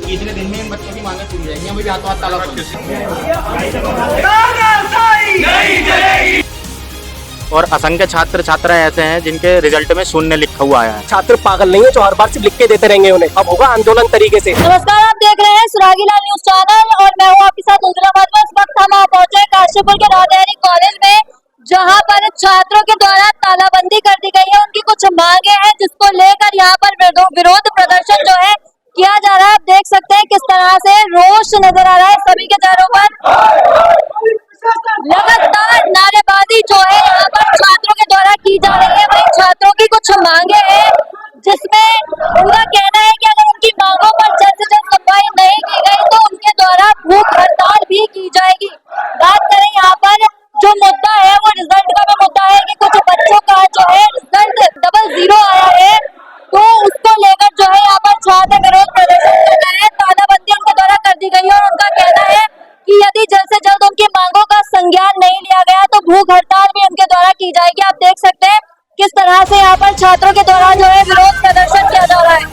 इतने दिन में इन बच्चों की मांगे पूरी रहेंगी, अभी भी हाथों हाथ ताला बंद। और असंख्य छात्र छात्राएं ऐसे हैं जिनके रिजल्ट में शून्य लिखा हुआ आया है। छात्र पागल नहीं है जो हर बार सिर्फ लिख के देते रहेंगे उन्हें, अब होगा आंदोलन तरीके से। नमस्कार, आप देख रहे हैं सुरागीलाल न्यूज चैनल और मैं हूं आपके साथ उजला भाजपा। इस वक्त हम यहाँ पहुंचे काशीपुर के राजधानी कॉलेज में, जहां पर छात्रों के द्वारा तालाबंदी कर दी गई है। उनकी कुछ मांगे हैं जिसको लेकर यहाँ पर विरोध प्रदर्शन जो है किया जा रहा है। आप देख सकते हैं किस तरह से रोष नजर आ रहा है सभी के चेहरों पर। लगातार नारेबाजी जो है यहाँ पर छात्रों के द्वारा की जा रही है। वही छात्रों की कुछ मांगे हैं जिसमें उनका कहना है कि अगर उनकी मांगों पर जल्द से जल्द सुनवाई नहीं की गई तो उनके द्वारा भूख हड़ताल भी की जाएगी। बात करें यहाँ पर जो मुद्दा है वो रिजल्ट का भी मुद्दा है कि कुछ बच्चों का जो है रिजल्ट 00 आया है, तो उसको लेकर जो है यहाँ पर छात्र विरोध प्रदर्शन कर रहे हैं। तालाबंदी उनके द्वारा कर दी गई है और उनका कहना है कि यदि जल्द से जल्द उनकी मांगों का संज्ञान नहीं लिया गया तो भूख हड़ताल भी उनके द्वारा की जाएगी। आप देख सकते हैं किस तरह से यहाँ पर छात्रों के द्वारा जो है विरोध प्रदर्शन किया जा रहा है।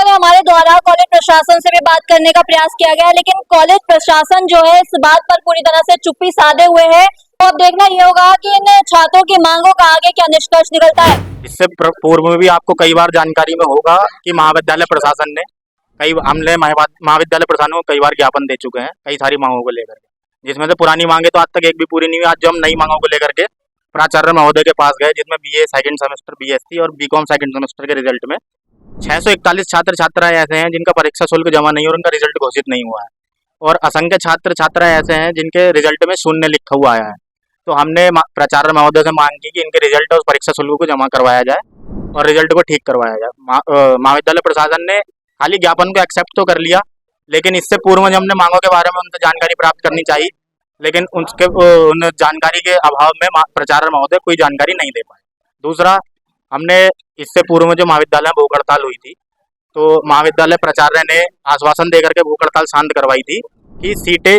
हमारे द्वारा कॉलेज प्रशासन से भी बात करने का प्रयास किया गया, लेकिन कॉलेज प्रशासन जो है इस बात पर पूरी तरह से चुप्पी साधे हुए है। तो अब देखना ये होगा कि इन छात्रों की मांगों का आगे क्या निष्कर्ष निकलता है। इससे पूर्व में भी आपको कई बार जानकारी में होगा कि महाविद्यालय प्रशासन ने महाविद्यालय प्रशासन को कई बार ज्ञापन दे चुके हैं कई सारी मांगों को लेकर, जिसमें से पुरानी मांगे तो आज तक एक भी पूरी नहीं हुई। आज जो हम नई मांगों को लेकर के प्राचार्य महोदय के पास गए, जिसमें BA सेकंड सेमेस्टर, BSc और BCom सेकंड सेमेस्टर के रिजल्ट में 641 छात्र छात्राएं ऐसे हैं जिनका परीक्षा शुल्क जमा नहीं और उनका रिजल्ट घोषित नहीं हुआ है, और असंख्य छात्र छात्राएं ऐसे हैं जिनके रिजल्ट में शून्य लिखा हुआ आया है। तो हमने प्राचार्य महोदय से मांग की कि इनके रिजल्ट और परीक्षा शुल्क को जमा करवाया जाए और रिजल्ट को ठीक करवाया जाए। महाविद्यालय प्रशासन ने खाली ज्ञापन को एक्सेप्ट तो कर लिया, लेकिन इससे पूर्व जब हमने मांगों के बारे में उनसे जानकारी प्राप्त करनी चाहिए, लेकिन उन जानकारी के अभाव में प्राचार्य महोदय कोई जानकारी नहीं दे पाए। दूसरा, हमने इससे पूर्व में जो महाविद्यालय में भूख हड़ताल हुई थी, तो महाविद्यालय प्राचार्य ने आश्वासन देकर के भूख हड़ताल शांत करवाई थी कि सीटें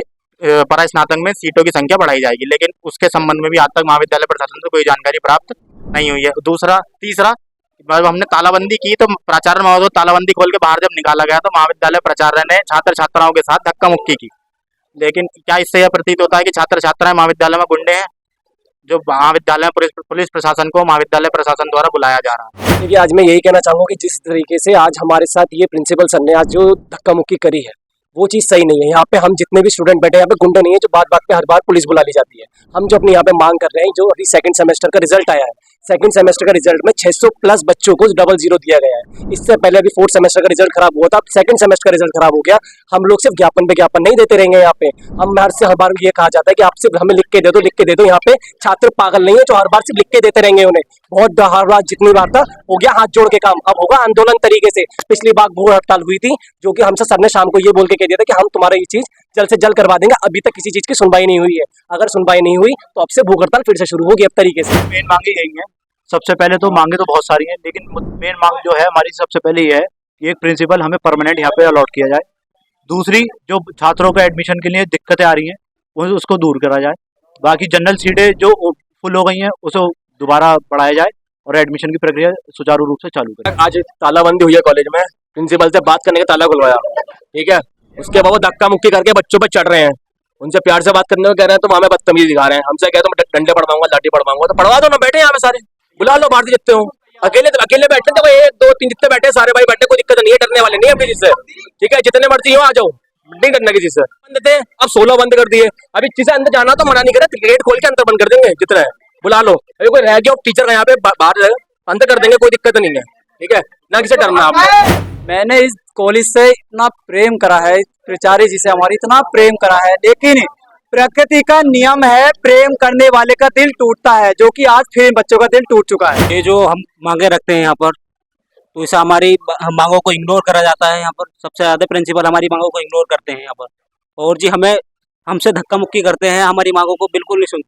परास्नातक में सीटों की संख्या बढ़ाई जाएगी, लेकिन उसके संबंध में भी आज तक महाविद्यालय प्रशासन से कोई जानकारी प्राप्त नहीं हुई है। तीसरा, जब हमने तालाबंदी की तो प्राचार्य महोदय तालाबंदी खोल के बाहर जब निकाला गया तो महाविद्यालय प्राचार्य ने छात्र छात्राओं के साथ धक्का मुक्की की। लेकिन क्या इससे यह प्रतीत होता है कि छात्र छात्राएं महाविद्यालय में गुंडे हैं? जो महाविद्यालय पुलिस प्रशासन को महाविद्यालय प्रशासन द्वारा बुलाया जा रहा है। देखिए, आज मैं यही कहना चाहूंगा कि जिस तरीके से आज हमारे साथ ये प्रिंसिपल सर ने आज जो धक्का मुक्की करी है वो चीज़ सही नहीं है। यहाँ पे हम जितने भी स्टूडेंट बैठे हैं यहाँ पे गुंडे नहीं है जो बात पे हर बार पुलिस बुला ली जाती है। हम जो अपनी यहाँ पे मांग कर रहे हैं, जो अभी सेकंड सेमेस्टर का रिजल्ट आया है, सेकंड सेमेस्टर का रिजल्ट में 600 प्लस बच्चों को 00 दिया गया है। इससे पहले अभी फोर्थ सेमेस्टर का रिजल्ट खराब हुआ था, अब सेकंड सेमेस्टर का रिजल्ट खराब हो गया। हम लोग सिर्फ ज्ञापन पे ज्ञापन नहीं देते रहेंगे। यहाँ पे हम हर बार ये कहा जाता है कि आप सिर्फ हमें लिख के दे दो। यहाँ पे छात्र पागल नहीं है जो हर बार सिर्फ लिख के देते रहेंगे उन्हें। बहुत हर बार जितनी बार था हो गया हाथ जोड़ के काम, अब होगा आंदोलन तरीके से। पिछली बार भूख हड़ताल हुई थी जो कि हमसे सर ने शाम को ये बोल के कह दिया था कि हम तुम्हारा ये चीज जल्द से जल्द करवा देंगे। अभी तक किसी चीज की सुनवाई नहीं हुई है। अगर सुनवाई नहीं हुई तो अब से भूख हड़ताल फिर से शुरू होगी अब तरीके से। मेन मांगे यही है। सबसे पहले तो मांगे तो बहुत सारी हैं, लेकिन मेन मांग जो है हमारी सबसे पहले ये है कि एक प्रिंसिपल हमें परमानेंट यहाँ पे अलॉट किया जाए। दूसरी, जो छात्रों को एडमिशन के लिए दिक्कतें आ रही हैं उसको दूर करा जाए। बाकी जनरल सीटें जो फुल हो गई हैं उसे दोबारा बढ़ाया जाए और एडमिशन की प्रक्रिया सुचारू रूप से चालू करें। आज तालाबंदी हुई है कॉलेज में, प्रिंसिपल से बात करने का ताला खुलवाया, ठीक है। उसके बाद वो धक्का मुक्की करके बच्चों पे चढ़ रहे हैं। उनसे प्यार से बात करने को कह रहे हैं तो हमें बदतमीजी दिखा रहे हैं। हमसे कहते हैं डंडे पड़वाऊंगा, लाठी पड़वाऊंगा, तो पड़वा दो ना, बैठे यहाँ पे सारे, बुला लो भारतीय जितने हो। अकेले बैठे थे, 1 2 3 जितने बैठे सारे भाई बैठे, कोई दिक्कत नहीं है, डरने वाले नहीं है अपनी चीज से, ठीक है। जितने मर्जी हो आ जाओ, नहीं डरने की चीज से। बंद थे, अब 16 बंद कर दिए। अभी चीजें अंदर जाना तो मना नहीं करे, गेट खोल के अंदर बंद कर देंगे जितने, बुला लो। अभी कोई रह गया टीचर यहाँ पे बाहर अंदर कर देंगे, कोई दिक्कत नहीं है, ठीक है ना, किसे डरना आपको। मैंने इस कॉलेज से इतना प्रेम करा है, प्राचार्य जी से हमारी इतना प्रेम करा है, लेकिन प्रकृति का नियम है, प्रेम करने वाले का दिल टूटता है, जो कि आज फिर बच्चों का दिल टूट चुका है। ये जो हम मांगे रखते हैं यहाँ पर, तो इसे हमारी मांगों को इग्नोर करा जाता है। यहाँ पर सबसे ज़्यादा प्रिंसिपल हमारी मांगों को इग्नोर करते हैं यहाँ पर, और जी हमसे धक्का मुक्की करते हैं, हमारी मांगों को बिल्कुल नहीं सुनते।